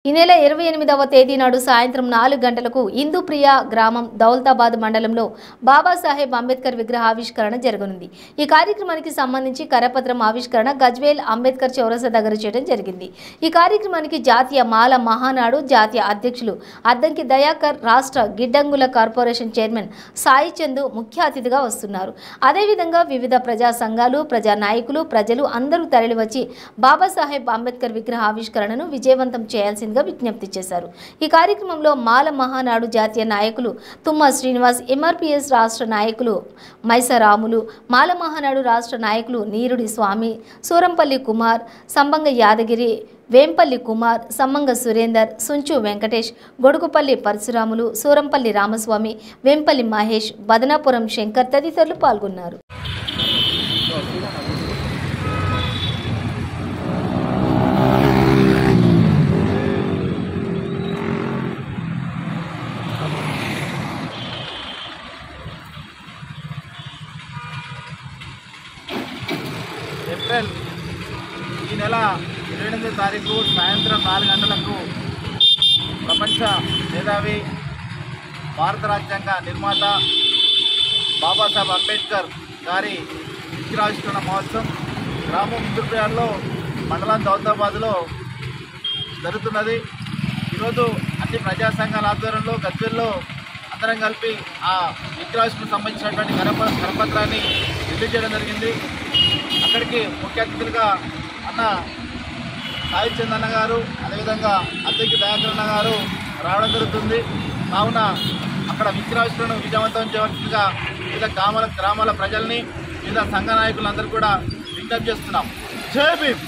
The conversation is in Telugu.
ఈ నెల 28వ తేదీ నాడు సాయంత్రం 4 గంటలకు హిందూప్రియ గ్రామం దౌలతాబాద్ మండలంలో బాబాసాహెబ్ అంబేద్కర్ విగ్రహావిష్కరణ జరగనుంది. ఈ కార్యక్రమానికి సంబంధించి కరపత్రం ఆవిష్కరణ గజ్వేల్ అంబేద్కర్ చౌరస్తా దగ్గర చేయడం జరిగింది. ఈ కార్యక్రమానికి జాతీయ మాల మహానాడు జాతీయ అధ్యక్షులు అద్దంకి దయాకర్, రాష్ట్ర గిడ్డంగుల కార్పొరేషన్ చైర్మన్ సాయి చందు ముఖ్య అతిథిగా వస్తున్నారు. అదేవిధంగా వివిధ ప్రజా సంఘాలు, ప్రజా నాయకులు, ప్రజలు అందరూ తరలివచ్చి బాబాసాహెబ్ అంబేద్కర్ విగ్రహావిష్కరణను విజయవంతం చేయాల్సిందిగా విజ్ఞప్తి చేశారు. ఈ కార్యక్రమంలో మాల మహానాడు జాతీయ నాయకులు తుమ్మ శ్రీనివాస్, ఎంఆర్పీఎస్ రాష్ట్ర నాయకులు మైసరాములు, మాల మహానాడు రాష్ట్ర నాయకులు నీరుడి స్వామి, సూరంపల్లి కుమార్, సంబంగ యాదగిరి, వేంపల్లి కుమార్, సమ్మంగ సురేందర్, సుంచు వెంకటేష్, గొడుగుపల్లి పరశురాములు, సూరంపల్లి రామస్వామి, వేంపల్లి మహేష్, బదనాపురం శంకర్ తదితరులు పాల్గొన్నారు. ఏప్రిల్ ఈ నెల 28వ తారీఖు సాయంత్రం 4 గంటలకు ప్రపంచ మేధావి, భారత రాజ్యాంగ నిర్మాత బాబాసాహెబ్ అంబేద్కర్ గారి విగ్రహావిష్కరణ మహోత్సవం గ్రామం హిందూప్రియాలో మండలం దౌలతాబాద్లో జరుగుతున్నది. ఈరోజు అన్ని ప్రజా సంఘాల ఆధ్వర్యంలో గజ్వేల్లో అందరం కలిపి ఆ విగ్రహావిష్కరణకు సంబంధించినటువంటి కరపత్రాన్ని రిలీజ్ చేయడం జరిగింది. అక్కడికి ముఖ్య అతిథులుగా అన్న సాయి చందన్న గారు, అదేవిధంగా అద్దెకి దయాకర్ అన్న గారు రావడం జరుగుతుంది. కావున అక్కడ విగ్రహావిష్కరణను విజయవంతం చేయవలసిందిగా వివిధ గ్రామాల ప్రజల్ని, వివిధ సంఘ నాయకులందరూ కూడా విజ్ఞప్తి చేస్తున్నాం. జై భీమ్.